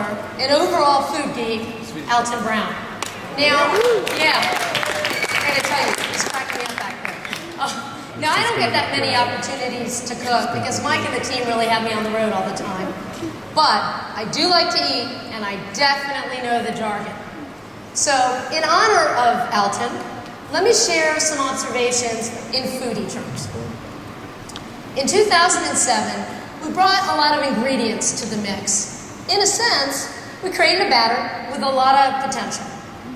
author, and overall food geek, Alton Brown. Now, yeah, I gotta tell you, he's cracking me up back there. Now, I don't get that many opportunities to cook because Mike and the team really have me on the road all the time. But I do like to eat, and I definitely know the jargon. So, in honor of Alton, let me share some observations in foodie terms. In 2007, we brought a lot of ingredients to the mix. In a sense, we created a batter with a lot of potential.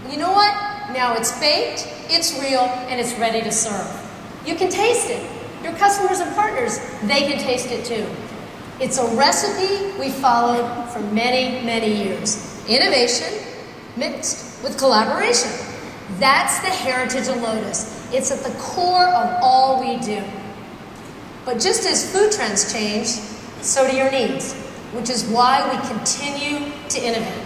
You know what? Now it's baked, it's real, and it's ready to serve. You can taste it. Your customers and partners, they can taste it too. It's a recipe we followed for many, many years. Innovation mixed with collaboration. That's the heritage of Lotus. It's at the core of all we do. But just as food trends change, so do your needs, which is why we continue to innovate.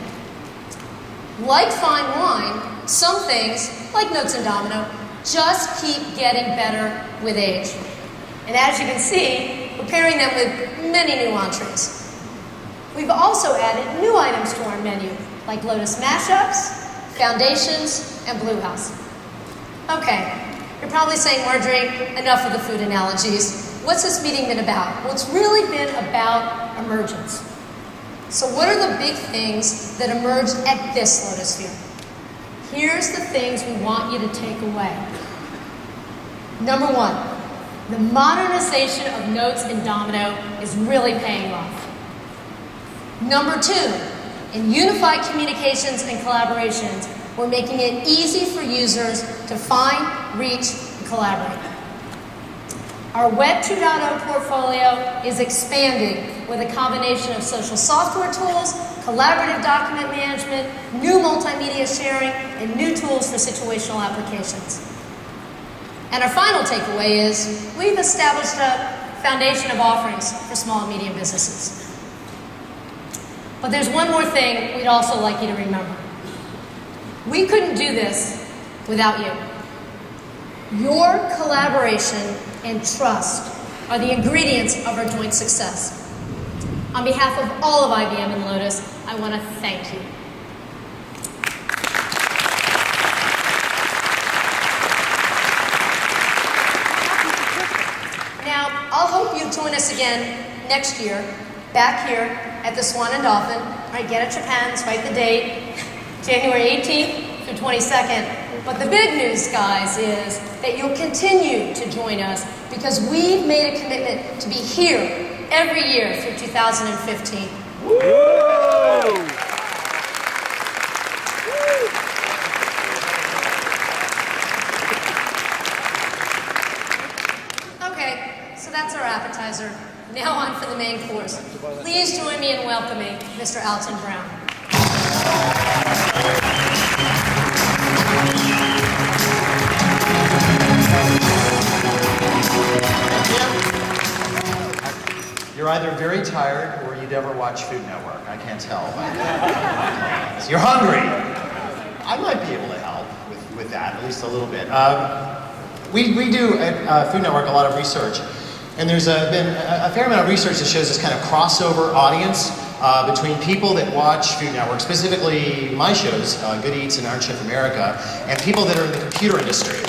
Like fine wine, some things, like Notes and Domino, just keep getting better with age. And as you can see, we're pairing them with many new entrees. We've also added new items to our menu, like Lotus mashups, foundations, and Blue House. Okay, you're probably saying, Marjorie, enough of the food analogies. What's this meeting been about? Well, it's really been about emergence. So what are the big things that emerged at this Lotusphere? Here's the things we want you to take away. Number one, the modernization of Notes and Domino is really paying off. Number two, in unified communications and collaborations, we're making it easy for users to find, reach, and collaborate. Our Web 2.0 portfolio is expanding with a combination of social software tools, collaborative document management, new multimedia sharing, and new tools for situational applications. And our final takeaway is we've established a foundation of offerings for small and medium businesses. But there's one more thing we'd also like you to remember. We couldn't do this without you. Your collaboration and trust are the ingredients of our joint success. On behalf of all of IBM and Lotus, I want to thank you. Now, I'll hope you join us again next year, back here at the Swan and Dolphin. All right, get at your pens, write the date, January 18th through 22nd. But the big news, guys, is that you'll continue to join us because we've made a commitment to be here every year through 2015. Woo! Okay, so that's our appetizer. Now on for the main course. Please join me in welcoming Mr. Alton Brown. You're either very tired or you never watch Food Network. I can't tell. You're hungry. I might be able to help with that, at least a little bit. We do at Food Network a lot of research, and there's been a fair amount of research that shows this kind of crossover audience between people that watch Food Network, specifically my shows, Good Eats and Iron Chef America, and people that are in the computer industry.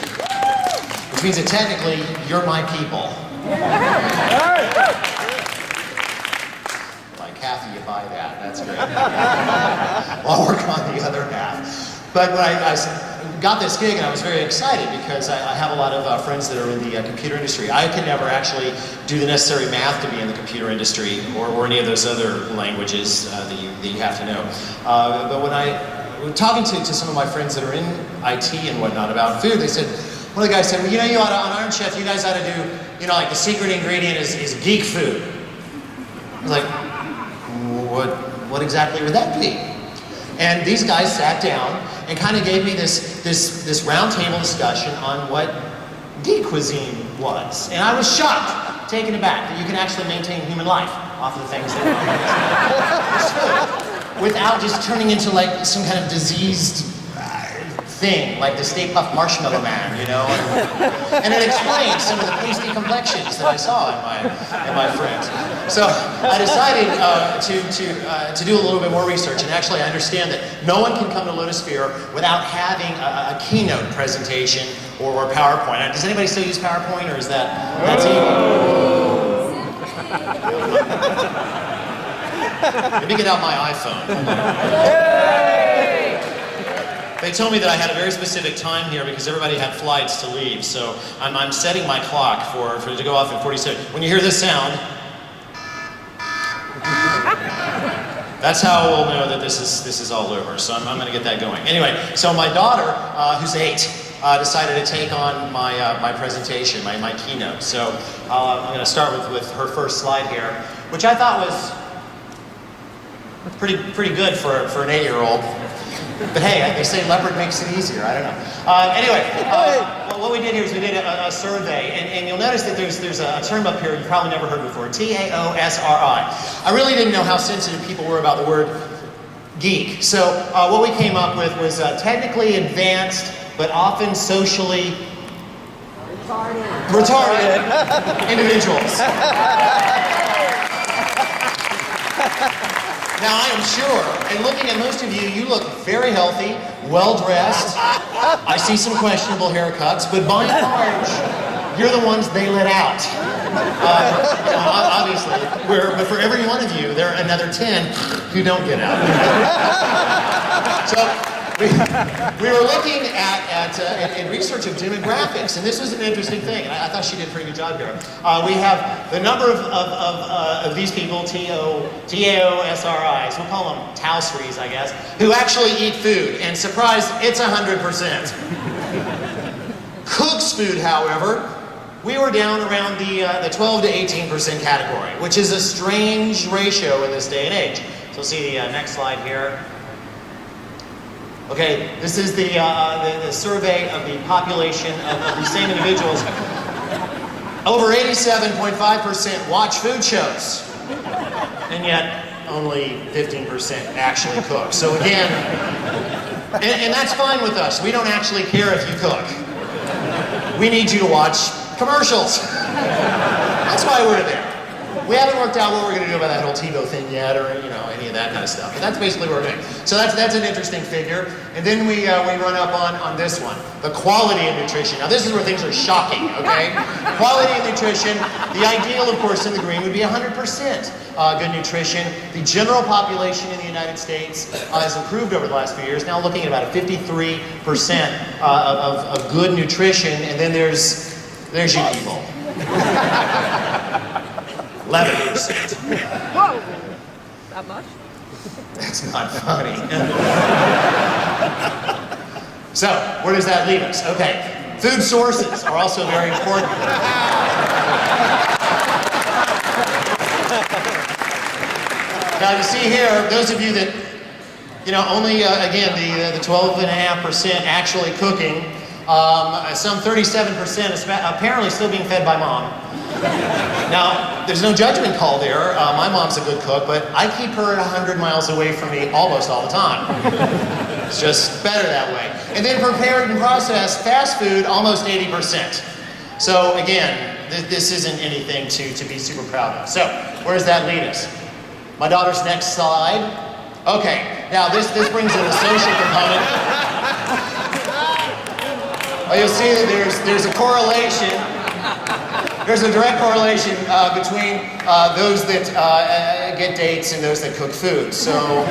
Which means that technically, you're my people. Kathy, you buy that. That's great. I'll work on the other half. But when I got this gig, and I was very excited because I have a lot of friends that are in the computer industry. I could never actually do the necessary math to be in the computer industry or any of those other languages that you have to know. But when I was talking to some of my friends that are in IT and whatnot about food, they said, one of the guys said, well, you ought to, on Iron Chef, you guys ought to do, like the secret ingredient is geek food. I was like, what exactly would that be? And these guys sat down and kind of gave me this round table discussion on what geek cuisine was. And I was shocked, taken aback, that you can actually maintain human life off of the things that are without just turning into like some kind of diseased thing, like the Stay Puft Marshmallow Man, And it explains some of the pasty complexions that I saw in my friends. So I decided to do a little bit more research, and actually I understand that no one can come to Lotusphere without having a keynote presentation or PowerPoint. Does anybody still use PowerPoint, or is that's evil? Let me get out my iPhone. They told me that I had a very specific time here because everybody had flights to leave, so I'm setting my clock for it to go off in 47. When you hear this sound, that's how we'll know that this is all over. So I'm going to get that going. Anyway, so my daughter, who's 8, decided to take on my presentation, my keynote. So I'm going to start with her first slide here, which I thought was pretty good for an 8-year-old. But hey, they say leopard makes it easier. I don't know. Anyway, what we did here is we did a survey, and you'll notice that there's a term up here you probably never heard before, TAOSRI. I really didn't know how sensitive people were about the word geek. So what we came up with was technically advanced, but often socially retarded individuals. Now, I am sure, and looking at most of you, you look very healthy, well-dressed. I see some questionable haircuts, but by and large, you're the ones they let out. Obviously, but for every one of you, there are another 10 who don't get out. So, we were looking at research of demographics, and this was an interesting thing, and I thought she did a pretty good job here. We have the number of these people, TAOSRIs, we'll call them Tausries, I guess, who actually eat food, and surprise, it's 100%. Cooks food, however, we were down around the 12 to 18% category, which is a strange ratio in this day and age. So see the next slide here. Okay, this is the survey of the population of these same individuals. Over 87.5% watch food shows, and yet only 15% actually cook. So again, and that's fine with us. We don't actually care if you cook. We need you to watch commercials. That's why we're there. We haven't worked out what we're going to do about that whole TiVo thing yet, or any of that kind of stuff. But that's basically what we're doing. So that's an interesting figure. And then we run up on this one, the quality of nutrition. Now this is where things are shocking. Okay, quality of nutrition. The ideal, of course, in the green would be 100% good nutrition. The general population in the United States has improved over the last few years. Now looking at about a 53% of good nutrition, and then there's you people. 11%. Whoa! That much? That's not funny. So, where does that leave us? Okay, food sources are also very important. Now, you see here, those of you that, only, again, the 12.5% actually cooking, some 37% apparently still being fed by mom. Now, there's no judgment call there. My mom's a good cook, but I keep her 100 miles away from me almost all the time. It's just better that way. And then prepared and processed fast food, almost 80%. So again, this isn't anything to be super proud of. So, where does that lead us? My daughter's next slide. Okay, now this brings in a social component. Well, you'll see that there's a correlation. There's a direct correlation between those that get dates and those that cook food. So,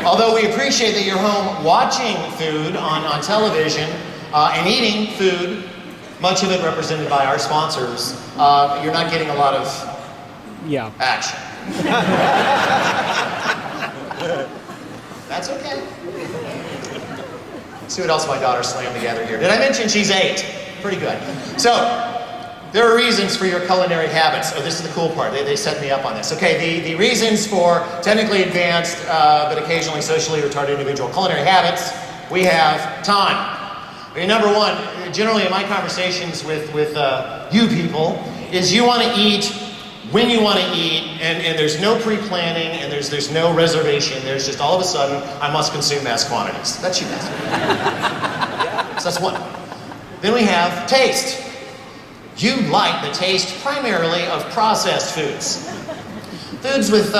although we appreciate that you're home watching food on television and eating food, much of it represented by our sponsors, you're not getting a lot of action. That's okay. Let's see what else my daughter slammed together here. Did I mention she's 8? Pretty good. So, there are reasons for your culinary habits. Oh, this is the cool part. They set me up on this. Okay, the reasons for technically advanced, but occasionally socially retarded individual culinary habits, we have time. Okay, number one, generally in my conversations with you people, is you want to eat when you want to eat, and there's no pre-planning, and there's no reservation. There's just all of a sudden, I must consume mass quantities. That's you guys. So that's one. Then we have taste. you like the taste primarily of processed foods. Foods with,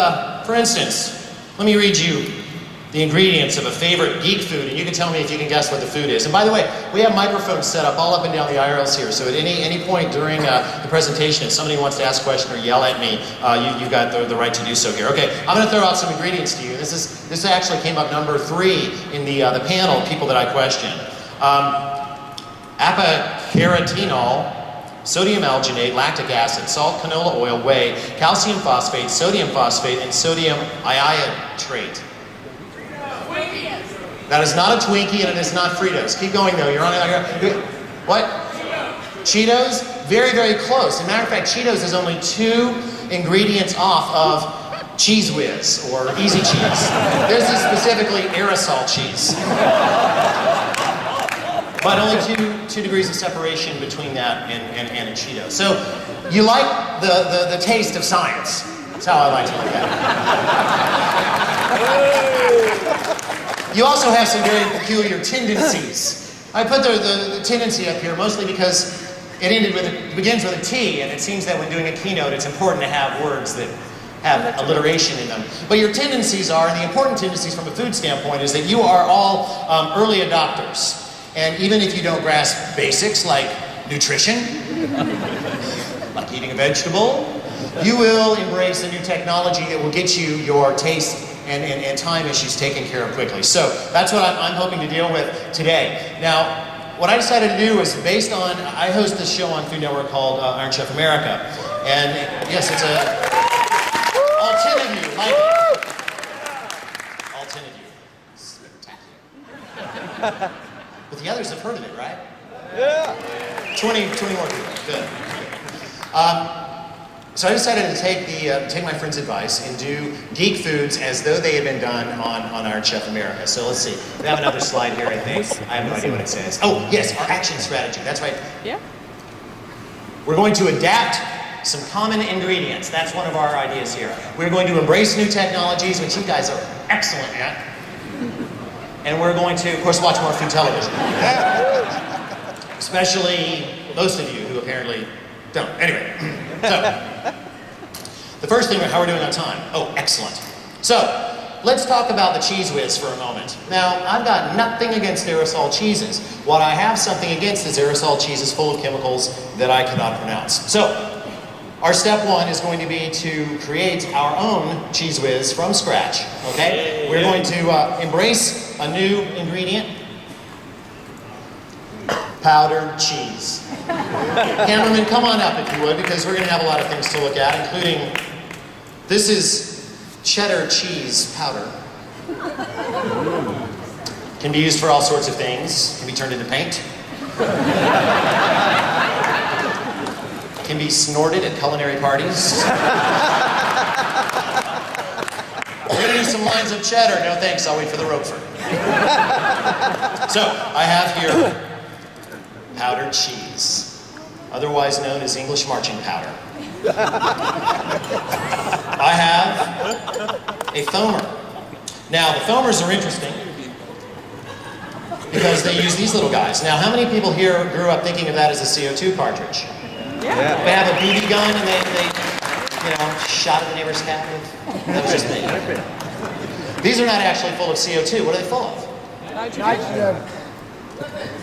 for instance, let me read you the ingredients of a favorite geek food, and you can tell me if you can guess what the food is. And by the way, we have microphones set up all up and down the aisles here, so at any point during the presentation, if somebody wants to ask a question or yell at me, you've got the right to do so here. Okay, I'm going to throw out some ingredients to you. This actually came up number 3 in the panel of people that I questioned. Apacarotinol, sodium alginate, lactic acid, salt, canola oil, whey, calcium phosphate, sodium phosphate, and sodium iotrate. That is not a Twinkie and it is not Fritos. Keep going though, you're on it. What? Cheetos? Very, very close. As a matter of fact, Cheetos is only 2 ingredients off of Cheese Whiz or Easy Cheese. This is specifically aerosol cheese. But only 2 degrees of separation between that and a Cheeto. So you like the taste of science. That's how I like to look at it. You also have some very peculiar tendencies. I put the tendency up here mostly because it begins with a T, and it seems that when doing a keynote, it's important to have words that have alliteration in them. But your tendencies are, and the important tendencies from a food standpoint, is that you are all early adopters. And even if you don't grasp basics like nutrition, like eating a vegetable, you will embrace a new technology that will get you your taste and time issues taken care of quickly. So that's what I'm hoping to deal with today. Now, what I decided to do is based on, I host this show on Food Network called Iron Chef America. And yes, it's a, all 10 of you like it. All 10 of you. Spectacular. But the others have heard of it, right? Yeah. 20 more people. Good. So I decided to take my friend's advice and do geek foods as though they had been done on Iron Chef America. So let's see. We have another slide here, I think. I have no idea what it says. Oh, yes, our action strategy. That's right. Yeah. We're going to adapt some common ingredients. That's one of our ideas here. We're going to embrace new technologies, which you guys are excellent at. And we're going to, of course, watch more food television. Especially most of you who apparently don't. Anyway, so the first thing, how are we doing on time? Oh, excellent. So let's talk about the Cheese Whiz for a moment. Now, I've got nothing against aerosol cheeses. What I have something against is aerosol cheeses full of chemicals that I cannot pronounce. So our step 1 is going to be to create our own Cheese Whiz from scratch, okay? We're going to embrace a new ingredient, powdered cheese. Cameraman, come on up if you would, because we're going to have a lot of things to look at, including, this is cheddar cheese powder. Can be used for all sorts of things, can be turned into paint. Can be snorted at culinary parties. We're going to do some lines of cheddar. No thanks, I'll wait for the Roquefort. So, I have here powdered cheese, otherwise known as English marching powder. I have a foamer. Now, the foamers are interesting because they use these little guys. Now, how many people here grew up thinking of that as a CO2 cartridge? Yeah. They have a BB gun and they shot at the neighbor's cat with. That was just me. These are not actually full of CO2. What are they full of? Nitrogen.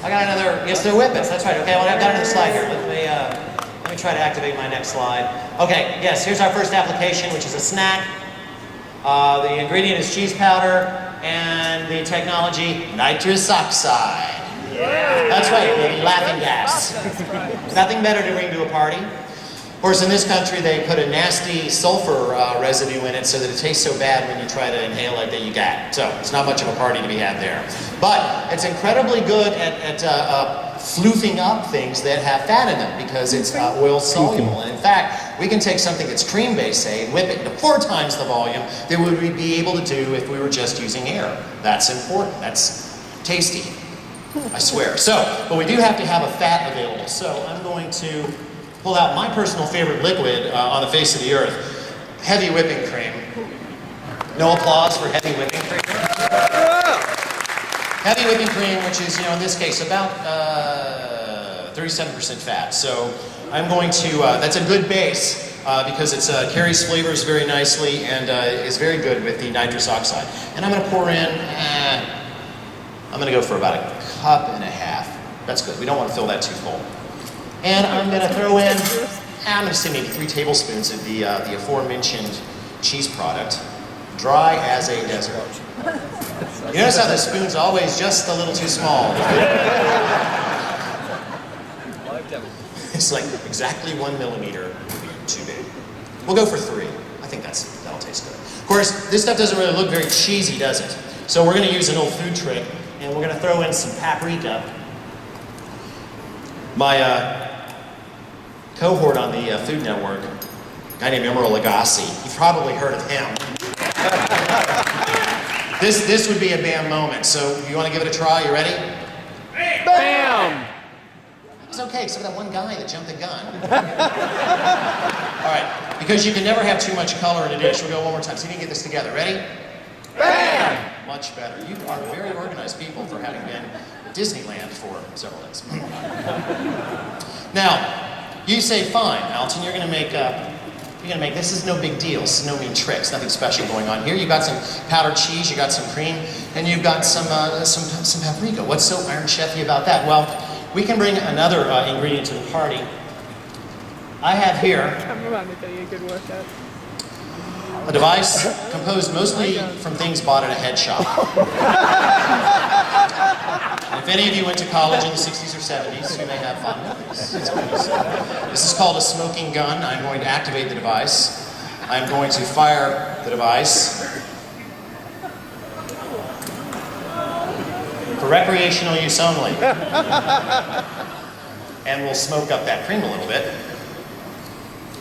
I got another, yes, they're whippets. That's right. Okay, well, I've got another slide here. Let me try to activate my next slide. Okay, yes, here's our first application, which is a snack. The ingredient is cheese powder and the technology, nitrous oxide. Yeah. That's right, baby, laughing gas. Nothing better to bring to a party. Of course, in this country, they put a nasty sulfur residue in it so that it tastes so bad when you try to inhale it that you gag. So it's not much of a party to be had there. But it's incredibly good at floofing up things that have fat in them because it's oil soluble. And in fact, we can take something that's cream-based, say, and whip it to 4 times the volume that we would be able to do if we were just using air. That's important. That's tasty. I swear. So, but we do have to have a fat available. So I'm going to pull out my personal favorite liquid on the face of the earth, heavy whipping cream. No applause for heavy whipping cream. Heavy whipping cream, which is, in this case, about 37% fat. So I'm going to, that's a good base because it carries flavors very nicely and is very good with the nitrous oxide. And I'm going to pour in, I'm going to go for about 1.5 cups. That's good. We don't want to fill that too full. And I'm going to throw in, I'm going to say maybe 3 tablespoons of the aforementioned cheese product, dry as a desert. You notice how the spoon's always just a little too small. It's like exactly 1 millimeter too big. We'll go for 3. I think that'll taste good. Of course, this stuff doesn't really look very cheesy, does it? So we're going to use an old food trick, and we're going to throw in some paprika. My cohort on the Food Network, a guy named Emeril Lagasse, you've probably heard of him. This would be a bam moment, so you want to give it a try? You ready? Bam! It's okay, except for that one guy that jumped the gun. All right, because you can never have too much color in a dish, we'll go one more time. So you need to get this together. Ready? Bam! Much better. You are very organized people for having been at Disneyland for several days. Now, you say, fine, Alton, you're going to make this is no big deal. This is no mean tricks. Nothing special going on here. You've got some powdered cheese, you got some cream, and you've got some paprika. What's so Iron Chefy about that? Well, we can bring another ingredient to the party. I have here a device composed mostly from things bought at a head shop. And if any of you went to college in the 60s or 70s, you may have fond memories. This is called a smoking gun. I'm going to activate the device. I'm going to fire the device for recreational use only. And we'll smoke up that cream a little bit.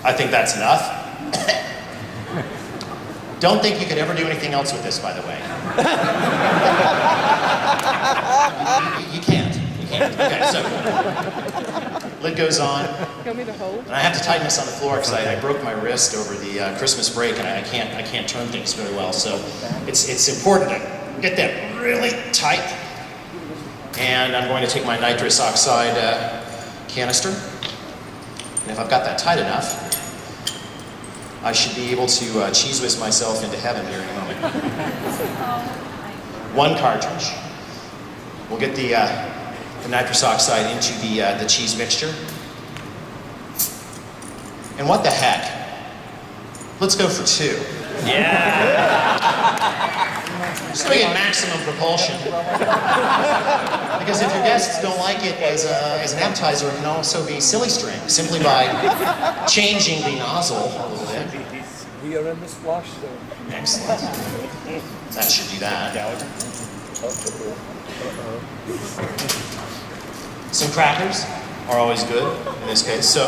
I think that's enough. Don't think you could ever do anything else with this, by the way. You can't. You can't. Okay, so lid goes on. And I have to tighten this on the floor because I broke my wrist over the Christmas break, and I can't turn things very well. So it's important to get that really tight. And I'm going to take my nitrous oxide canister, and if I've got that tight enough, I should be able to cheese whiz myself into heaven here in a moment. 1 cartridge. We'll get the nitrous oxide into the cheese mixture. And what the heck? Let's go for 2. Yeah! So we get maximum propulsion. Because if your guests don't like it as an appetizer, it can also be silly string, simply by changing the nozzle a little bit. We are in the splash zone. Excellent. That should do that. Some crackers are always good in this case, so.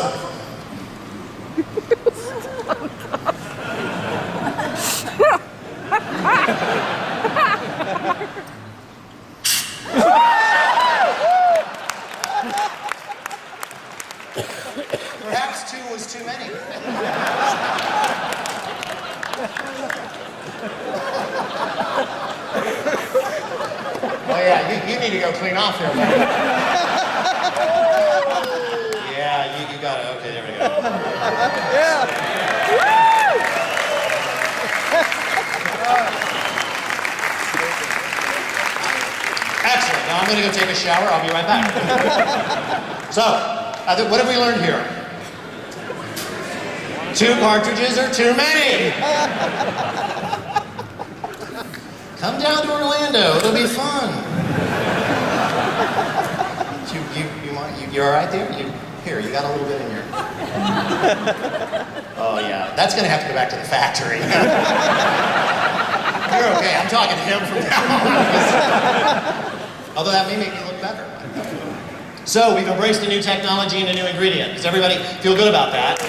Perhaps 2 was too many. Oh yeah, you need to go clean off here, buddy. Yeah, you got it. Okay, there we go. Yeah! Excellent. Now I'm going to go take a shower. I'll be right back. So, what have we learned here? 2 cartridges are too many. Come down to Orlando. It'll be fun. You all right there? Here, you got a little bit in your. Oh yeah, that's going to have to go back to the factory. You're okay. I'm talking to him from now on. Although that may make me look better. So we've embraced a new technology and a new ingredient. Does everybody feel good about that?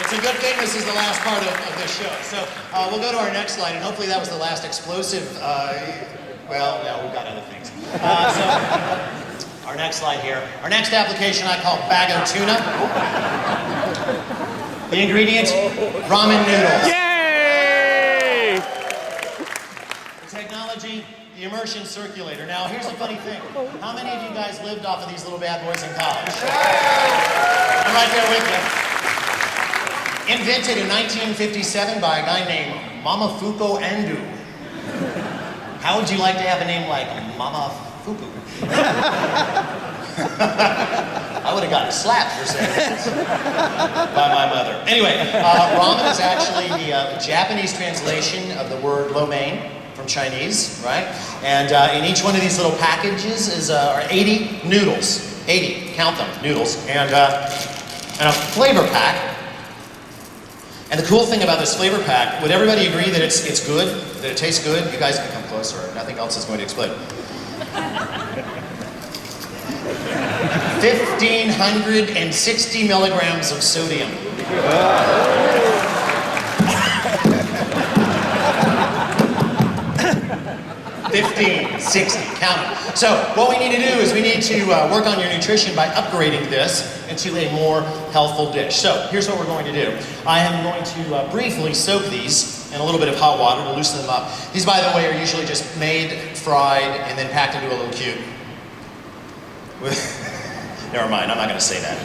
It's a good thing this is the last part of this show. So we'll go to our next slide, and hopefully that was the last explosive. Well, no, we've got other things. So our next slide here. Our next application I call bag of tuna. The ingredient, ramen noodles. Yay! The technology, the immersion circulator. Now, here's the funny thing. How many of you guys lived off of these little bad boys in college? I'm right there with you. Invented in 1957 by a guy named Mamafuko Andu. How would you like to have a name like Mamafuku? I would have gotten slapped for saying this by my mother. Anyway, ramen is actually the Japanese translation of the word lo mein from Chinese, right? And in each one of these little packages are 80 noodles. 80, count them, noodles. And a flavor pack. And the cool thing about this flavor pack, would everybody agree that it's good? That it tastes good? You guys can come closer. Nothing else is going to explode. 1,560 milligrams of sodium. 1560, count them. So what we need to do is we need to work on your nutrition by upgrading this into a more healthful dish. So here's what we're going to do. I am going to briefly soak these in a little bit of hot water to loosen them up. These, by the way, are usually just made, fried, and then packed into a little cube. Never mind, I'm not going to say that.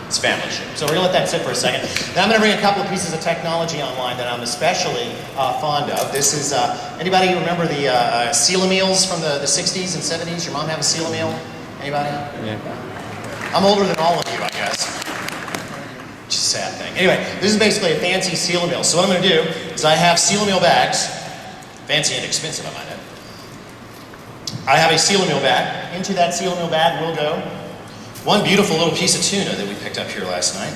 It's family shit. So we're going to let that sit for a second. Then I'm going to bring a couple of pieces of technology online that I'm especially fond of. This is, anybody remember the Seal-A-Meals from the 60s and 70s? Your mom have a Seal-A-Meal? Anybody? Yeah. I'm older than all of you, I guess. Which is a sad thing. Anyway, this is basically a fancy Seal-A-Meal. So what I'm going to do is I have Seal-A-Meal bags. Fancy and expensive, I might add. I have a Seal-A-Meal bag. Into that Seal-A-Meal bag will go one beautiful little piece of tuna that we picked up here last night.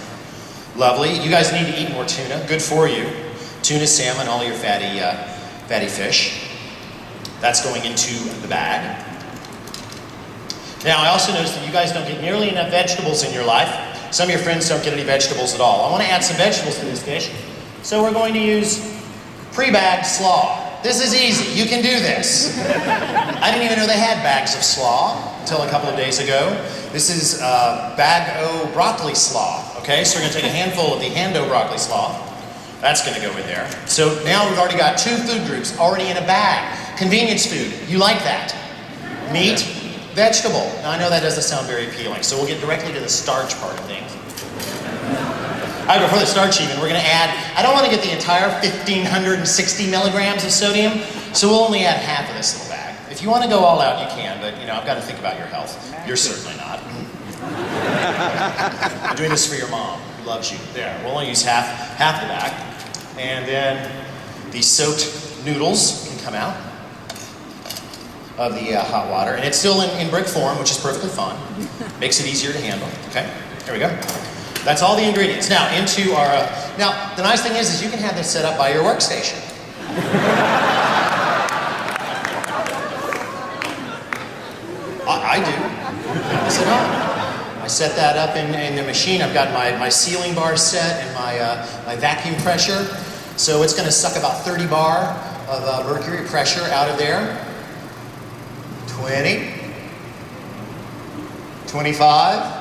Lovely. You guys need to eat more tuna. Good for you. Tuna, salmon, all your fatty fish. That's going into the bag. Now, I also noticed that you guys don't get nearly enough vegetables in your life. Some of your friends don't get any vegetables at all. I want to add some vegetables to this dish. So we're going to use pre-bagged slaw. This is easy. You can do this. I didn't even know they had bags of slaw until a couple of days ago. This is bag-o broccoli slaw. Okay, so we're going to take a handful of the Handheld broccoli slaw. That's going to go in there. So now we've already got two food groups already in a bag. Convenience food. You like that? Meat, vegetable. Now I know that doesn't sound very appealing, so we'll get directly to the starch part of things. All right, before the starch even, we're going to add, I don't want to get the entire 1,560 milligrams of sodium, so we'll only add half of this little bag. If you want to go all out, you can, but I've got to think about your health. You're certainly not. I'm doing this for your mom, who loves you. There, we'll only use half the bag. And then the soaked noodles can come out of the hot water. And it's still in brick form, which is perfectly fine. Makes it easier to handle. Okay, here we go. That's all the ingredients. Now, into our... now, the nice thing is you can have this set up by your workstation. I do. I set that up in the machine. I've got my sealing bar set and my vacuum pressure. So it's going to suck about 30 bar of mercury pressure out of there. 20. 25.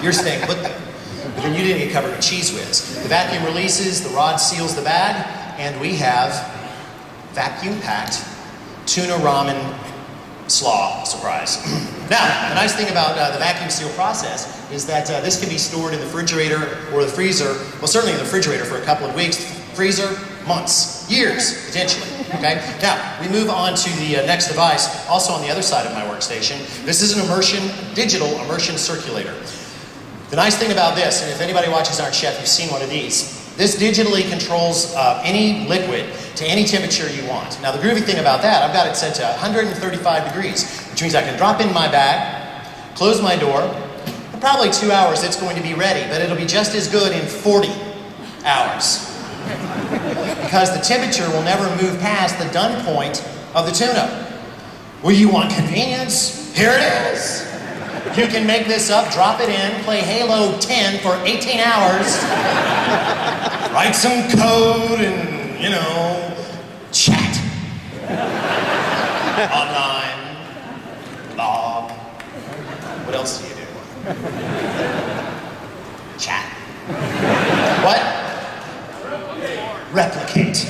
You're staying put there. But then you didn't get covered with Cheese Whiz. The vacuum releases, the rod seals the bag, and we have vacuum-packed tuna ramen slaw. Surprise. Now, the nice thing about the vacuum seal process is that this can be stored in the refrigerator or the freezer, well, certainly in the refrigerator for a couple of weeks, freezer, months, years, potentially. Okay? Now, we move on to the next device, also on the other side of my workstation. This is an digital immersion circulator. The nice thing about this, and if anybody watches Iron Chef, you've seen one of these, this digitally controls any liquid to any temperature you want. Now, the groovy thing about that, I've got it set to 135 degrees, which means I can drop in my bag, close my door, in probably 2 hours it's going to be ready, but it'll be just as good in 40 hours. Because the temperature will never move past the done point of the tuna. Well, you want convenience? Here it is. You can make this up, drop it in, play Halo 10 for 18 hours, write some code and, chat. Online, blog. What else do you do? Chat. What? Replicate.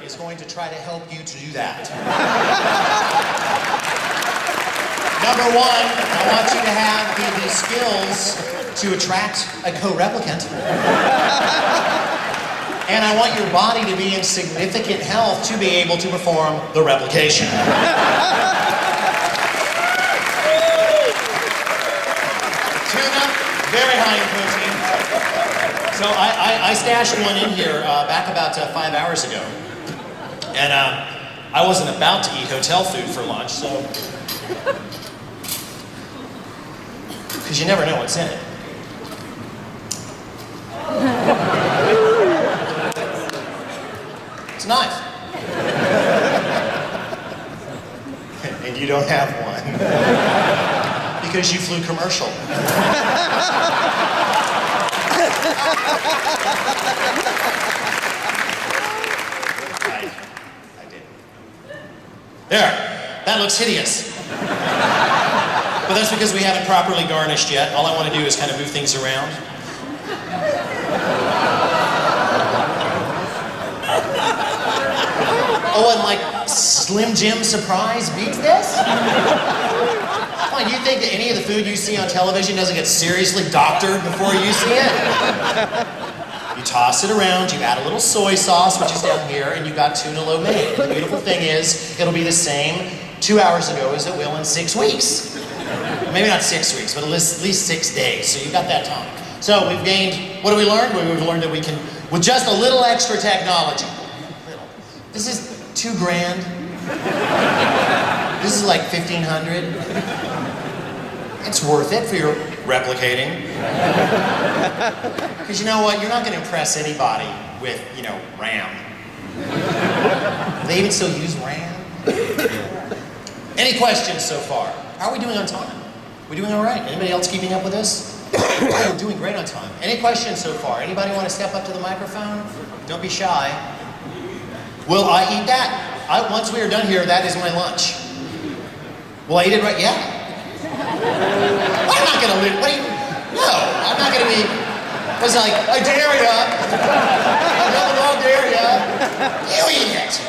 is going to try to help you to do that. Number one, I want you to have the skills to attract a co-replicant. And I want your body to be in significant health to be able to perform the replication. Tuna, very high in protein. So I stashed one in here back about 5 hours ago. And I wasn't about to eat hotel food for lunch, so... Because you never know what's in it. It's a knife. And you don't have one. Because you flew commercial. I did. There. That looks hideous. But that's because we haven't properly garnished yet. All I want to do is kind of move things around. Oh, and like Slim Jim surprise beats this? Come on, you think that any of the food you see on television doesn't get seriously doctored before you see it? You toss it around, you add a little soy sauce, which is down here, and you got tuna lo mein. The beautiful thing is, it'll be the same 2 hours ago as it will in 6 weeks. Maybe not 6 weeks, but at least 6 days. So you got that time. So we've gained, what have we learned? We've learned that we can, with just a little extra technology. This is $2 grand. This is like 1,500. It's worth it for your replicating. Because you know what? You're not going to impress anybody with, RAM. Do they even still use RAM? Any questions so far? How are we doing on time? We doing all right? Anybody else keeping up with this? Oh, we're doing great on time. Any questions so far? Anybody want to step up to the microphone? Don't be shy. Will I eat that? Once we are done here, that is my lunch. Will I eat it right? Yeah. I'm not going to live. What do you... No, I'm not going to be... I was like, I dare ya. Nothing wrong, dare ya. You eat it.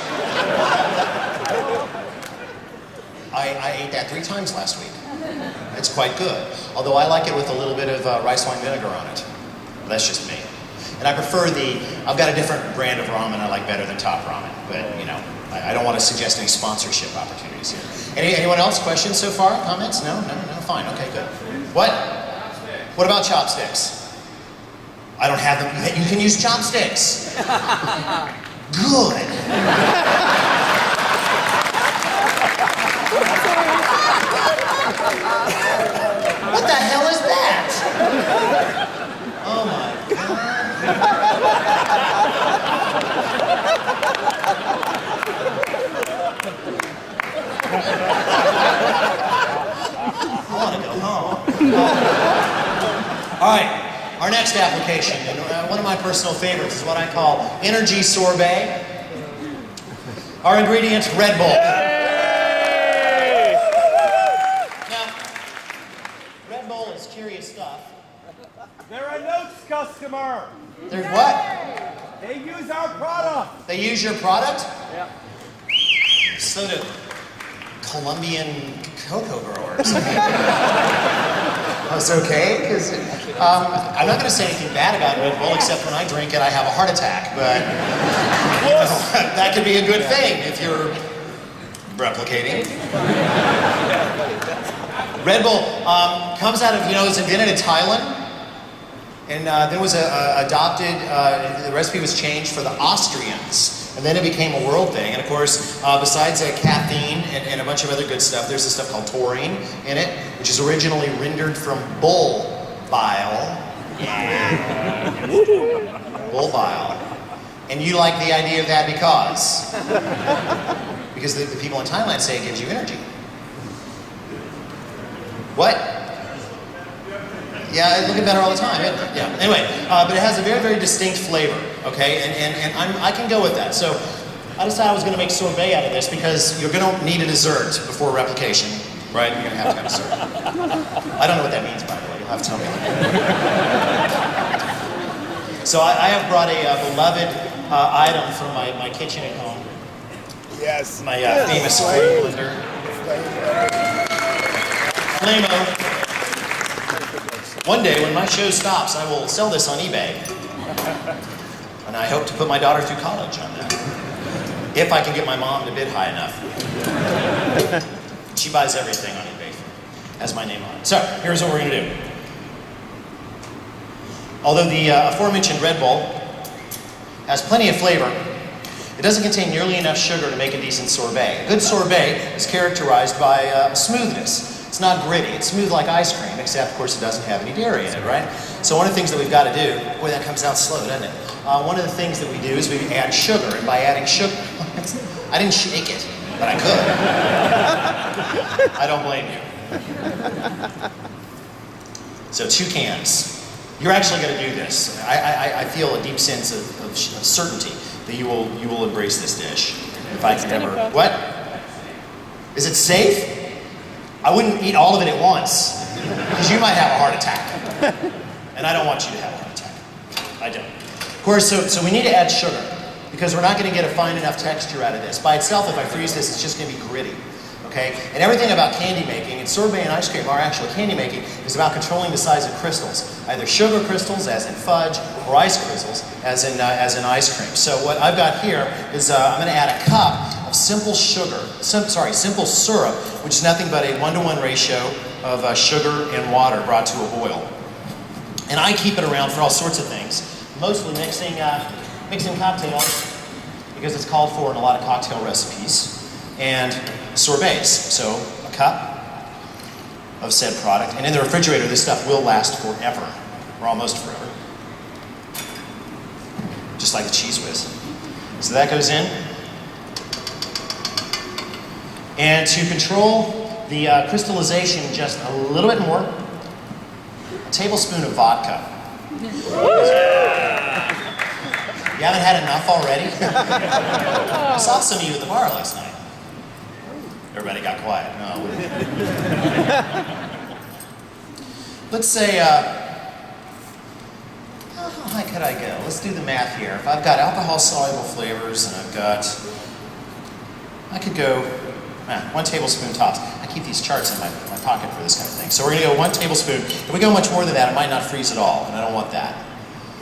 I ate that 3 times last week. It's quite good. Although I like it with a little bit of rice wine vinegar on it. That's just me. And I prefer I've got a different brand of ramen I like better than Top Ramen. But, I don't want to suggest any sponsorship opportunities here. Anyone else? Questions so far? Comments? No? Fine. Okay, good. What? What about chopsticks? I don't have them. You can use chopsticks. Good. What the hell is that? Oh my God. I want to go home. All right, our next application, and one of my personal favorites is what I call energy sorbet. Our ingredient, Red Bull. Now, Red Bull is curious stuff. They're a Notes customer. They're what? They use our product. They use your product? Yeah. So do Colombian cocoa growers. That's okay, because I'm not going to say anything bad about Red Bull, except when I drink it, I have a heart attack. But that could be a good thing if you're replicating. Red Bull comes out of, it was invented in Thailand, and then was adopted. The recipe was changed for the Austrians. And then it became a world thing. And of course, besides caffeine and a bunch of other good stuff, there's this stuff called taurine in it, which is originally rendered from bull bile. Yeah. Bull bile. And you like the idea of that because? Because the people in Thailand say it gives you energy. What? Yeah, it's looking better all the time, isn't it? Yeah. Anyway, but it has a very, very distinct flavor, okay? And I can go with that. So I decided I was going to make sorbet out of this because you're going to need a dessert before replication, right? You're going to have to have dessert. I don't know what that means, by the way. You'll have to tell me later. So I have brought a beloved item from my kitchen at home. Yes. My famous flame blender. Flame-O. One day when my show stops, I will sell this on eBay. And I hope to put my daughter through college on that. If I can get my mom to bid high enough. She buys everything on eBay. Has my name on it. So, here's what we're going to do. Although the aforementioned Red Bull has plenty of flavor, it doesn't contain nearly enough sugar to make a decent sorbet. A good sorbet is characterized by smoothness. It's not gritty. It's smooth like ice cream, except, of course, it doesn't have any dairy in it, right? So one of the things that we've got to do, boy, that comes out slow, doesn't it? One of the things that we do is we add sugar, and by adding sugar, I didn't shake it, but I could. I don't blame you. So 2 cans. You're actually going to do this. I feel a deep sense of certainty that you will embrace this dish. If I can ever... What? Is it safe? I wouldn't eat all of it at once, because you might have a heart attack. And I don't want you to have a heart attack. I don't. Of course, so we need to add sugar, because we're not going to get a fine enough texture out of this. By itself, if I freeze this, it's just going to be gritty. Okay? And everything about candy making, and sorbet and ice cream are actually candy making, is about controlling the size of crystals. Either sugar crystals, as in fudge, or ice crystals, as in ice cream. So what I've got here is I'm going to add a cup of simple simple syrup, which is nothing but a 1-to-1 ratio of sugar and water brought to a boil. And I keep it around for all sorts of things, mostly mixing cocktails, because it's called for in a lot of cocktail recipes, and sorbets. So a cup of said product, and in the refrigerator this stuff will last forever, or almost forever, just like the Cheese Whiz. So that goes in, and to control the crystallization just a little bit more, a tablespoon of vodka. You haven't had enough already? I saw some of you at the bar last night. Everybody got quiet. No. Let's say, how high could I go? Let's do the math here. If I've got alcohol-soluble flavors and I could go 1 tablespoon tops. I keep these charts in my pocket for this kind of thing. So we're going to go 1 tablespoon. If we go much more than that, it might not freeze at all, and I don't want that.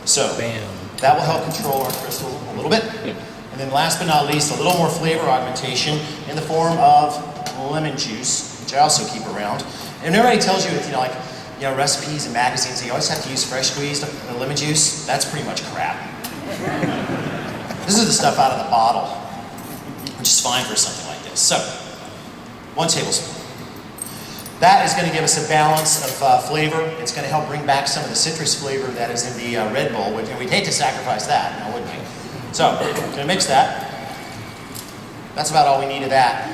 So that will help control our crystal a little bit. And then last but not least, a little more flavor augmentation in the form of lemon juice, which I also keep around. And everybody tells you with, recipes and magazines, you always have to use fresh squeezed lemon juice. That's pretty much crap. This is the stuff out of the bottle, which is fine for something like this. So, 1 tablespoon. That is going to give us a balance of flavor. It's going to help bring back some of the citrus flavor that is in the Red Bull, and we'd hate to sacrifice that, now wouldn't we? So, I'm going to mix that. That's about all we need of that.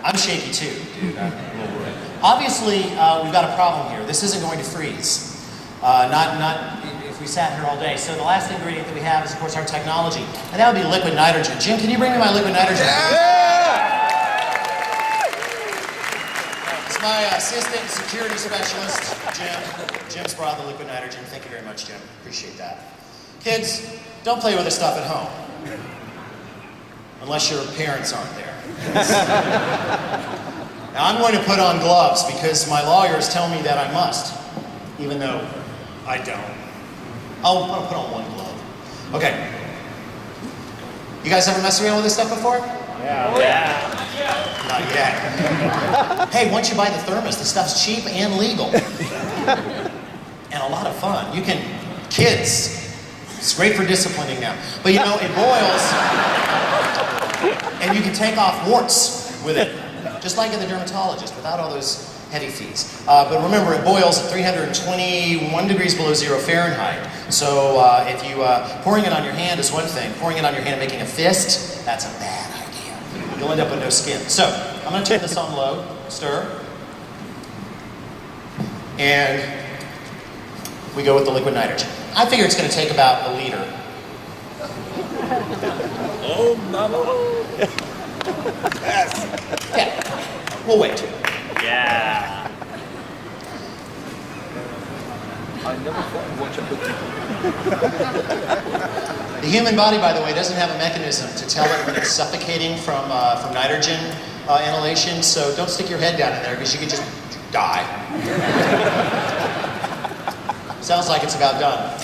I'm shaky too, dude. I'm a little worried. Obviously, we've got a problem here. This isn't going to freeze. Not if we sat here all day. So the last ingredient that we have is, of course, our technology, and that would be liquid nitrogen. Jim, can you bring me my liquid nitrogen? Yeah! It's my assistant security specialist, Jim. Jim's brought the liquid nitrogen. Thank you very much, Jim. Appreciate that. Kids, don't play with this stuff at home. Unless your parents aren't there. Now I'm going to put on gloves because my lawyers tell me that I must, even though I don't. I'll put on 1 glove. Okay. You guys ever messed around with this stuff before? Yeah. Not yet. Hey, once you buy the thermos, the stuff's cheap and legal. And a lot of fun. Kids, it's great for disciplining them. But it boils, and you can take off warts with it, just like at the dermatologist, without all those heavy fees. But remember, it boils at 321 degrees below 0 Fahrenheit. So if you, pouring it on your hand is one thing. Pouring it on your hand and making a fist, that's a bad idea. You'll end up with no skin. So I'm going to turn this on low, stir, and we go with the liquid nitrogen. I figure it's going to take about a liter. Oh, mama. Yes. Yeah, we'll wait. Yeah. I never thought I'd watch a book. The human body, by the way, doesn't have a mechanism to tell it when it's suffocating from nitrogen inhalation, so don't stick your head down in there because you could just die. Sounds like it's about done.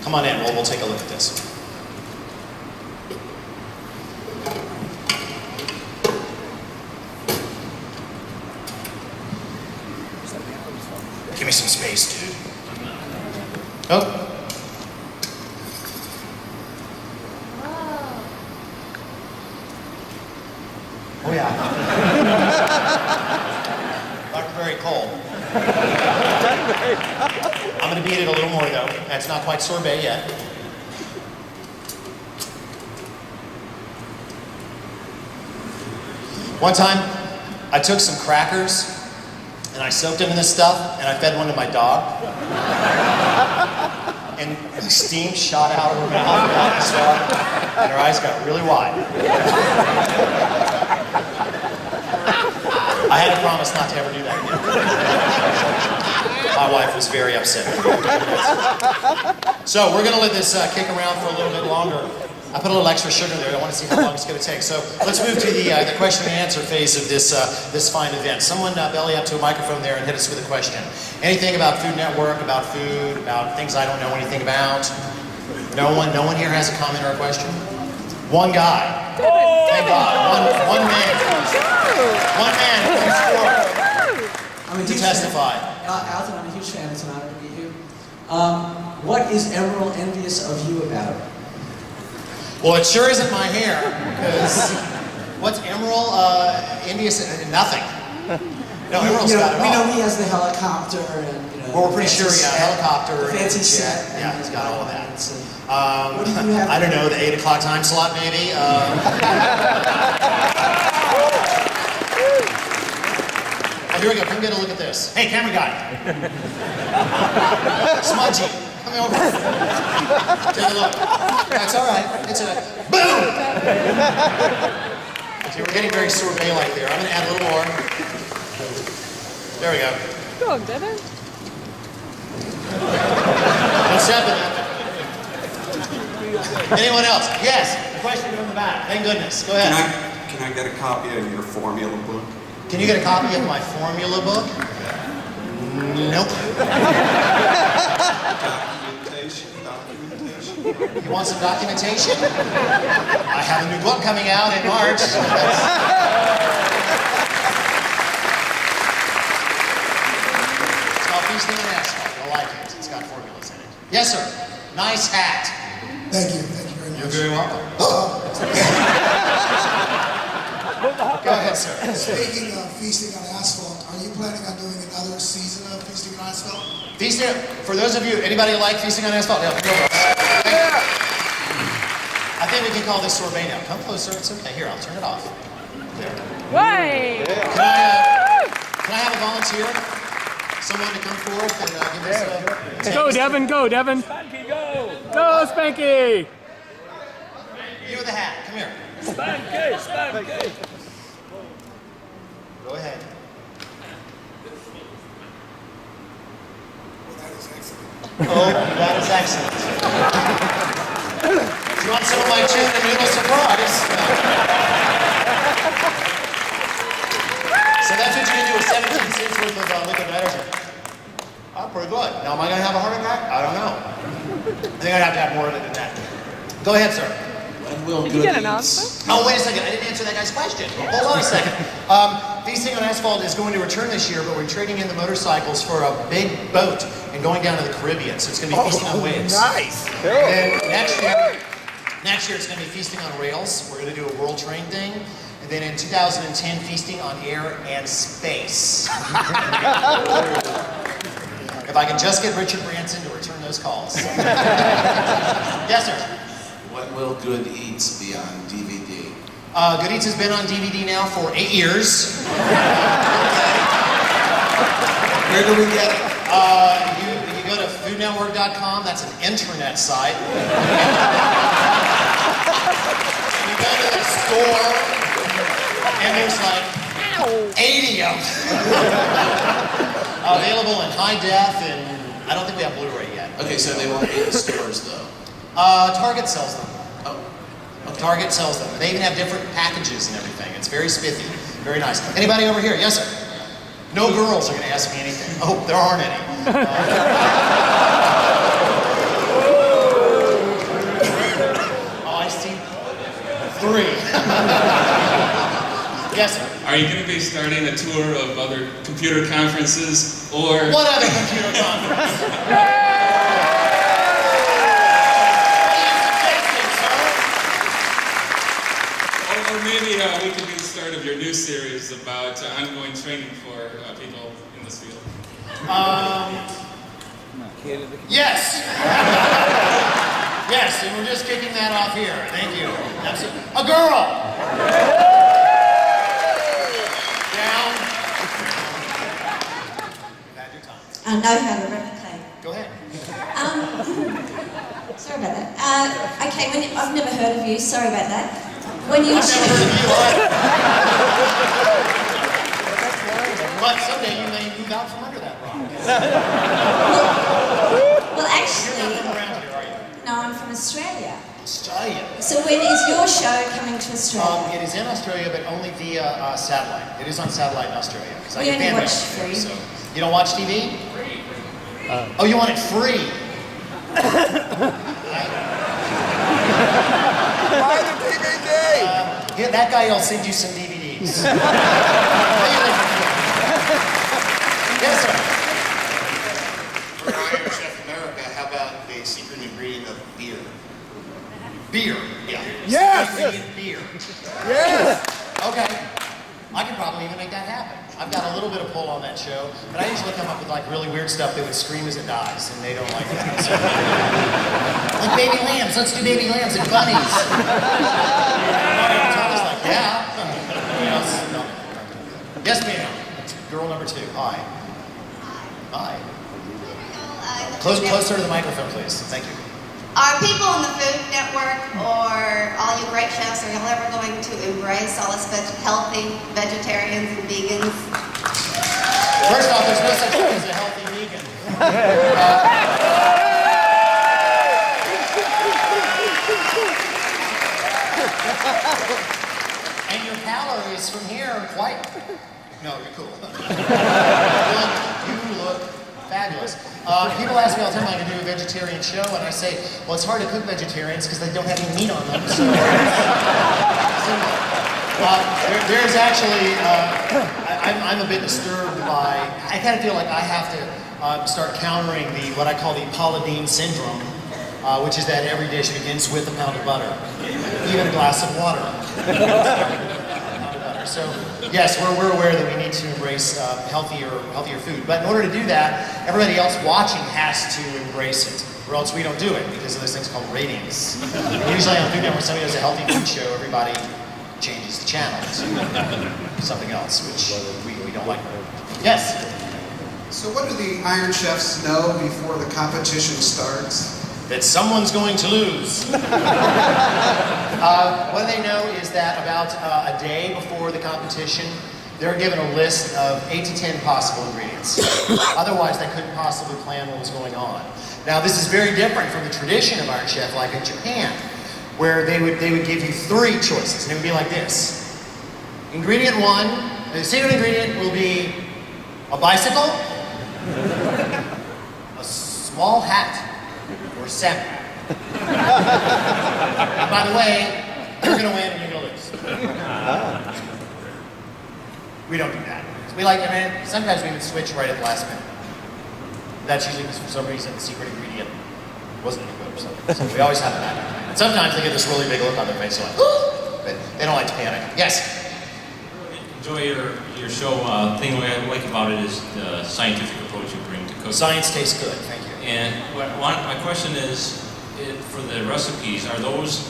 Come on in, we'll take a look at this. Give me some space, dude. Oh. Oh yeah. Not very cold. I'm going to beat it a little more though. That's not quite sorbet yet. One time, I took some crackers and I soaked them in this stuff and I fed one to my dog. And steam shot out of her mouth and her eyes got really wide. I had to promise not to ever do that again. My wife was very upset. So we're going to let this kick around for a little bit longer. I put a little extra sugar there. I want to see how long it's going to take. So let's move to the question and answer phase of this fine event. Someone belly up to a microphone there and hit us with a question. Anything about Food Network, about food, about things I don't know anything about? No one here has a comment or a question? One guy. Thank God. One man. One man comes forward to testify. Alton, I'm a huge fan. It's an honor to meet you. What is Emerald envious of you about? Well, it sure isn't my hair, because what's Emerald envious? Nothing. No, Emerald's got it all. We know he has the helicopter and, well, we're pretty sure, yeah, helicopter. The fancy set. Yeah, he's got all of that. What do you have? I don't know, the 8 o'clock time slot, maybe? Oh, here we go. Come get a look at this. Hey, camera guy. Smudgy. Come over. Take a look. That's all right. It's a boom! See, we're getting very sorbet-like there. I'm going to add a little more. There we go. Go on, Devin. What's happening? Anyone else? Yes. A question from the back. Thank goodness. Go ahead. Can I get a copy of your formula book? Can you get a copy of my formula book? Nope. Documentation. You want some documentation? I have a new book coming out in March. It's called Feasting on Asphalt. I like it. It's got formulas in it. Yes, sir. Nice hat. Thank you very much. You're very welcome. Go ahead, sir. Speaking of Feasting on Asphalt, are you planning on doing another season of Feasting on Asphalt? Feasting, for those of you, anybody like Feasting on Asphalt? Yeah, go. I think we can call this sorbet now. Come closer, it's okay. Here, I'll turn it off. There. Way! Can I have a volunteer? Someone to come forth and give us a... Go, Devin, go, Devin. Spanky, go. Go, Spanky. You with the hat, come here. Spanky, Spanky. Go ahead. Oh, that is excellent. Do you want some of my tuna noodle surprise? So that's what you can do with 17 cents worth of liquid nitrogen. Oh, pretty good. Now, am I going to have a heart attack? I don't know. I think I'd have to have more of it than that. Go ahead, sir. Did you get an answer? Oh, wait a second. I didn't answer that guy's question. Hold on a second. Feasting on Asphalt is going to return this year, but we're trading in the motorcycles for a big boat and going down to the Caribbean. So it's going to be Feasting on Waves. Nice. And next year it's going to be Feasting on Rails. We're going to do a world train thing. And then in 2010, Feasting on Air and Space. If I can just get Richard Branson to return those calls. Yes, sir. When will Good Eats be on DVD? Good Eats has been on DVD now for 8 years. Where do we get it? You go to foodnetwork.com. That's an intranet site. You go to the store, and there's like 80 of them. Available in high def, and I don't think we have Blu-ray yet. Okay, so they won't be in stores though. Target sells them. Oh, okay. Target sells them. They even have different packages and everything. It's very spiffy, very nice. Anybody over here? Yes, sir. No girls are going to ask me anything. I hope there aren't any. Oh, I see 3. Yes, sir. Are you going to be starting a tour of other computer conferences, or... What other computer conference? Or maybe we could be the start of your new series about ongoing training for people in this field. Yes. Yes, and we're just kicking that off here. Thank you. That's it. A girl. Down. Had your time. I know how to replicate. Go ahead. Sorry about that. Okay, I've never heard of you. Sorry about that. When you I've never heard of you either. But someday you may move out from under that rock. well, actually, You're not from around here, are you? no, I'm from Australia. Australia. So when is your show coming to Australia? It is in Australia, but only via satellite. It is on satellite in Australia. Because I We get only bandwidth watch over there, free. so. You don't watch TV? Oh, you want it free? Buy the DVD! Yeah, that guy will send you some DVDs. Yes, sir. For Iron Chef America, how about the secret ingredient of beer? Beer. Yeah. Yes! Ingredient beer. Yes! Okay. I can probably even make that happen. I've got a little bit of pull on that show, but I usually come up with like really weird stuff that would scream as it dies, and they don't like that. So, like baby lambs. Let's do baby lambs and bunnies. Thomas like, yeah. No. Yes, ma'am. Girl number 2. Hi. Hi. Closer to the microphone, please. Thank you. Are people in the Food Network or all you great chefs, are y'all ever going to embrace all us healthy vegetarians and vegans? First off, there's no such thing as a healthy vegan. And your calories from here are quite... No, you're cool. You look fabulous. People ask me all the time if I can do a vegetarian show, and I say, well, it's hard to cook vegetarians because they don't have any meat on them. So, there's actually, I'm a bit disturbed by, I kind of feel like I have to start countering what I call the Paula Deen syndrome, which is that every dish begins with a pound of butter, even a glass of water. So, yes, we're aware that we need to embrace healthier food. But in order to do that, everybody else watching has to embrace it, or else we don't do it because of those things called ratings. Usually on Food Network, when somebody does a healthy food show, everybody changes the channel to something else, which we don't like. Yes? So what do the Iron Chefs know before the competition starts? That someone's going to lose. What they know is that about a day before the competition, they're given a list of 8 to 10 possible ingredients. Otherwise, they couldn't possibly plan what was going on. Now, this is very different from the tradition of Iron Chef, like in Japan, where they would give you 3 choices, and it would be like this. Ingredient 1, the secret ingredient will be a bicycle, a small hat, or 7. And by the way, you're going to win and you're going to lose. We don't do that. We like, sometimes we would switch right at the last minute. That's usually because for some reason the secret ingredient wasn't any good or something. So we always have that. And sometimes they get this really big look on their face, like, but they don't like to panic. Yes? Enjoy your show. Thing I like about it is the scientific approach you bring to cooking. Science tastes good, thank you. And my question is, for the recipes, are those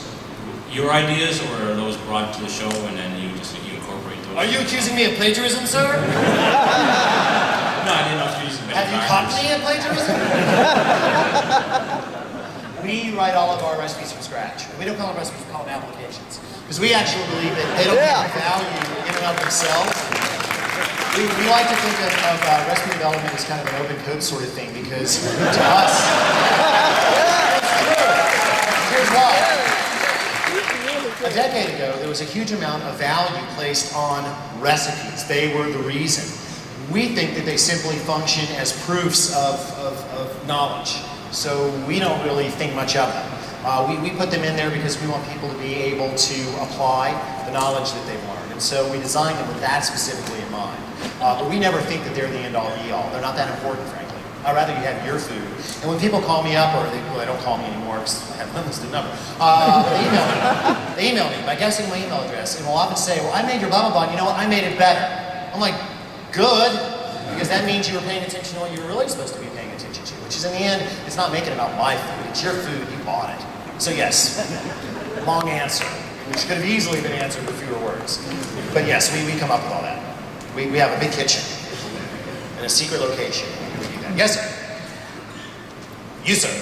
your ideas or are those brought to the show and then you incorporate those? Are you accusing me of plagiarism, sir? No, I didn't know if you're using Have you caught me at plagiarism? We write all of our recipes from scratch. We don't call them recipes, we call them applications. Because we actually believe that they don't have value in and of themselves. We like to think of recipe development as kind of an open code sort of thing because to us, here's why. A decade ago, there was a huge amount of value placed on recipes. They were the reason. We think that they simply function as proofs of knowledge. So we don't really think much of them. We put them in there because we want people to be able to apply the knowledge that they've learned. And so we designed them with that specifically in mind. But we never think that they're the end-all be-all. They're not that important, frankly. I'd rather you have your food. And when people call me up, or they don't call me anymore because I have an unlisted number, they email me by guessing my email address and will often say, well, I made your blah, blah, blah, and you know what, I made it better. I'm like, good, because that means you were paying attention to what you were really supposed to be paying attention to, which is in the end, it's not making it about my food, it's your food, you bought it. So yes, long answer, which could have easily been answered with fewer words. But yes, we come up with all that. We have a big kitchen and a secret location. Yes, sir. You, sir.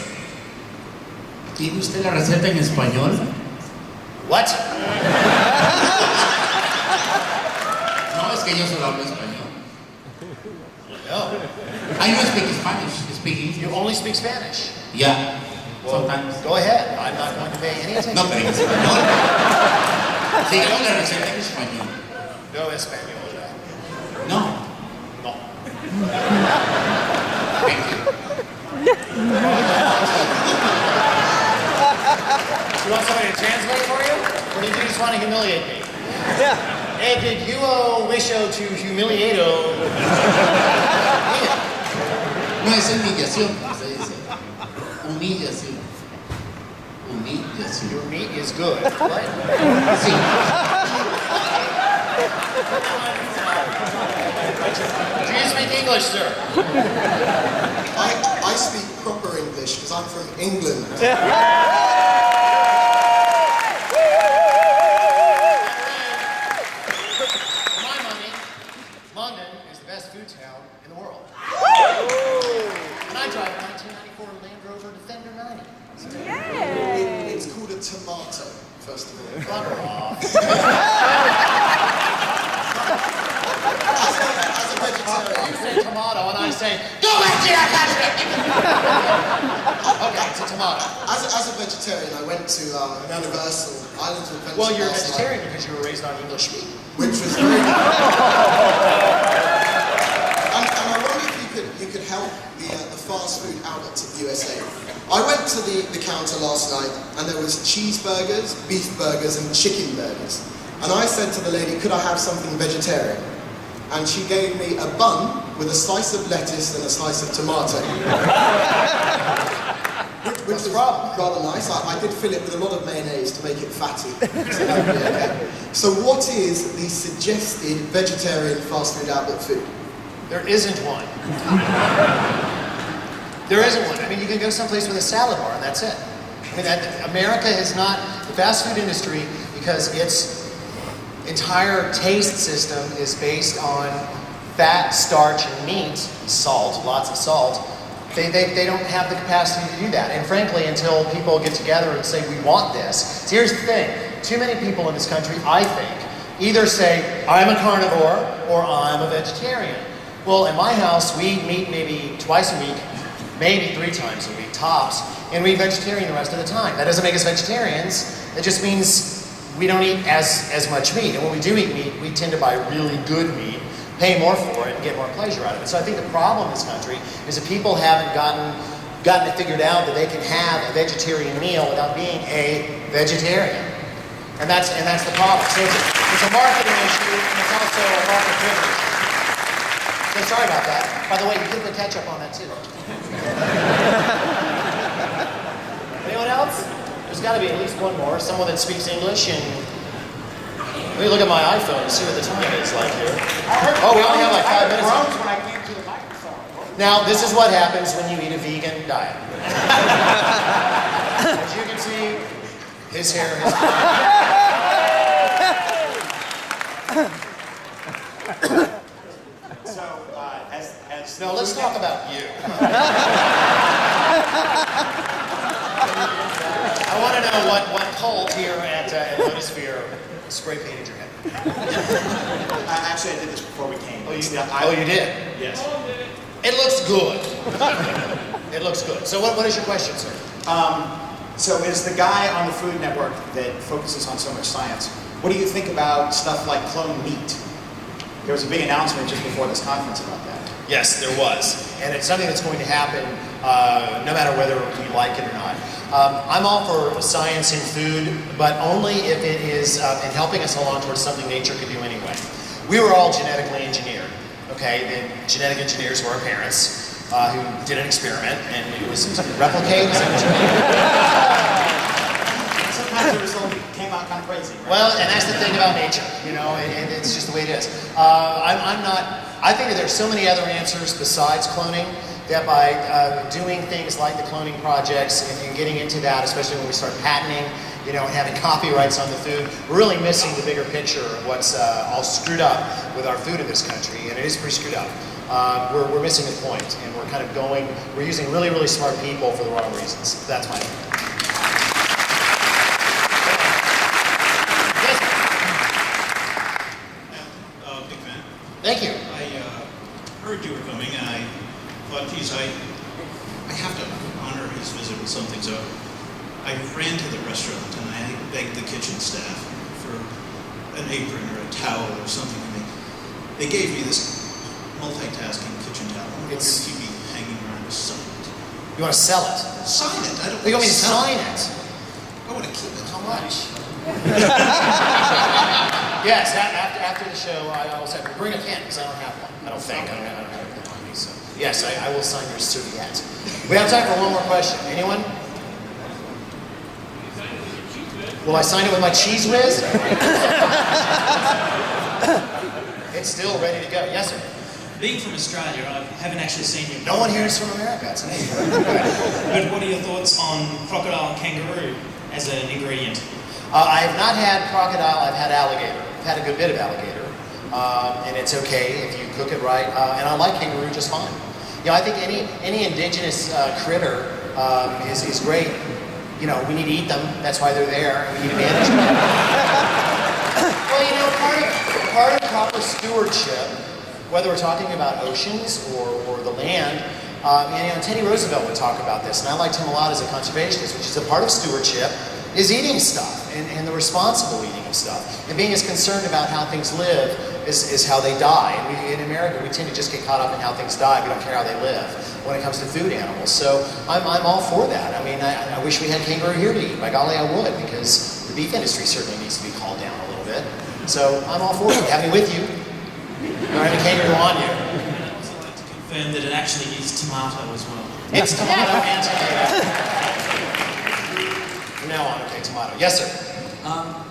¿Tiene usted la receta en español? What? No, es que yo solo hablo español. No. I don't speak Spanish, I speak English. You only speak Spanish? Yeah. Well, Sometimes. go ahead. I'm not going to pay any attention. No, pero en español. Dígame la receta en español. No español. No. No. Thank you. You want somebody to translate for you? Or did you just want to humiliate me? Yeah. Hey, did you wish to humiliate No, es humillación, se dice. Humillación. Humillación. Your meat is good. What? Sí. Do you speak English, sir? I speak proper English because I'm from England. For my money, London is the best food town in the world. And I drive a 1994 Land Rover Defender 90. It's called a tomato, first of all. Bugger off. As a vegetarian, You say tomato and I say, go back to your country! Okay, it's a tomato. as a vegetarian, I went to Universal Islands of Adventure. Well, you're a last night, vegetarian because you were raised on English meat. which was very good. And I wonder if you could help the fast food outlets of the USA. I went to the counter last night and there was cheeseburgers, beef burgers and chicken burgers. And I said to the lady, could I have something vegetarian? And she gave me a bun with a slice of lettuce and a slice of tomato. Which was rather nice. I did fill it with a lot of mayonnaise to make it fatty. So that would be okay. So what is the suggested vegetarian fast food outlet food? There isn't one. There isn't one. I mean, you can go someplace with a salad bar and that's it. I mean, America has not, the fast food industry, because its entire taste system is based on fat, starch, and meat, salt, lots of salt. They don't have the capacity to do that. And frankly, until people get together and say, we want this. So here's the thing. Too many people in this country, I think, either say, I'm a carnivore, or I'm a vegetarian. Well, in my house, we eat meat maybe twice a week, maybe 3 times a week, tops, and we eat vegetarian the rest of the time. That doesn't make us vegetarians. It just means we don't eat as much meat. And when we do eat meat, we tend to buy really good meat, pay more for it, and get more pleasure out of it. So I think the problem in this country is that people haven't gotten it figured out that they can have a vegetarian meal without being a vegetarian. And that's the problem. So it's a marketing issue, and it's also a market privilege. So sorry about that. By the way, you did put ketchup on that too. Anyone else? There's got to be at least one more. Someone that speaks English and... Let me look at my iPhone and see what the time is like here. Oh, we only have like 5 minutes. When I came to the microphone. Now, this is what happens when you eat a vegan diet. As you can see, his hair is... So, No, let's talk about you. I want to know know what cult here at Lotusphere spray painted your head. Actually, I did this before we came. Oh, you did? Yes. It looks good. It looks good. So what is your question, sir? So as the guy on the Food Network that focuses on so much science, what do you think about stuff like clone meat? There was a big announcement just before this conference about that. Yes, there was. And it's something that's going to happen no matter whether we like it or not. I'm all for science in food, but only if it is in helping us along towards something nature could do anyway. We were all genetically engineered, okay? The genetic engineers were our parents who did an experiment, and it was to replicate. Is that what you mean? Sometimes the result came out kind of crazy, right? Well, and that's the thing about nature, you know, and it's just the way it is. I think that there's so many other answers besides cloning that by doing things like the cloning projects and getting into that, especially when we start patenting, you know, and having copyrights on the food, we're really missing the bigger picture of what's all screwed up with our food in this country, and it is pretty screwed up. We're missing the point, and we're kind of we're using really, really smart people for the wrong reasons. That's my opinion. Big fan. Thank you. I heard you were coming, and I thought, geez, I have to honor his visit with something. So I ran to the restaurant, and I begged the kitchen staff for an apron or a towel or something. And they gave me this multitasking kitchen towel. I wonder if you'd be hanging around to sign it. You want to sell it? Sign it. I don't You want me to sell sign it? I want to keep it. How much? Yes, after the show, I will say, bring a pen, because I don't have one. I don't think. I don't have a pen on me. So. Yes, I will sign your serviette. We have time for one more question. Anyone? Will I sign it with my cheese whiz? It's still ready to go. Yes, sir. Being from Australia, I haven't actually seen you. No one here is from America. It's amazing. But what are your thoughts on crocodile and kangaroo as an ingredient? I have not had crocodile. I've had alligator. I've had a good bit of alligator, and it's okay if you cook it right. And I like kangaroo just fine. You know, I think any indigenous critter is great. You know, we need to eat them. That's why they're there, and we need to manage them. Well, you know, part of proper stewardship, whether we're talking about oceans or the land, and you know, Teddy Roosevelt would talk about this, and I liked him a lot as a conservationist, which is a part of stewardship, is eating stuff, and the responsible eating of stuff. And being as concerned about how things live is how they die. And in America, we tend to just get caught up in how things die. We don't care how they live when it comes to food animals. So I'm all for that. I mean, I wish we had kangaroo here to eat. By golly, I would, because the beef industry certainly needs to be calmed down a little bit. So I'm all for it. Have me with you. Or have a kangaroo on you. I'd also like to confirm that it actually is tomato as well. It's tomato and tomato. From now on, okay, tomato. Yes, sir.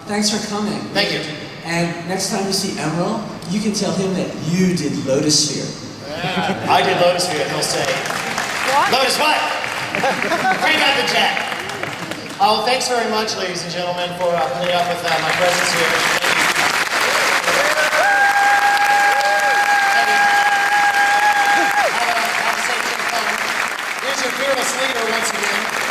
Thanks for coming. Thank you. And next time you see Emerald, you can tell him that you did Lotusphere. I did Lotusphere, and he'll say, what? Lotus what? Crank out the jet. Oh, thanks very much, ladies and gentlemen, for putting up with my presence here. Have a safe trip home. Here's your fearless leader once again.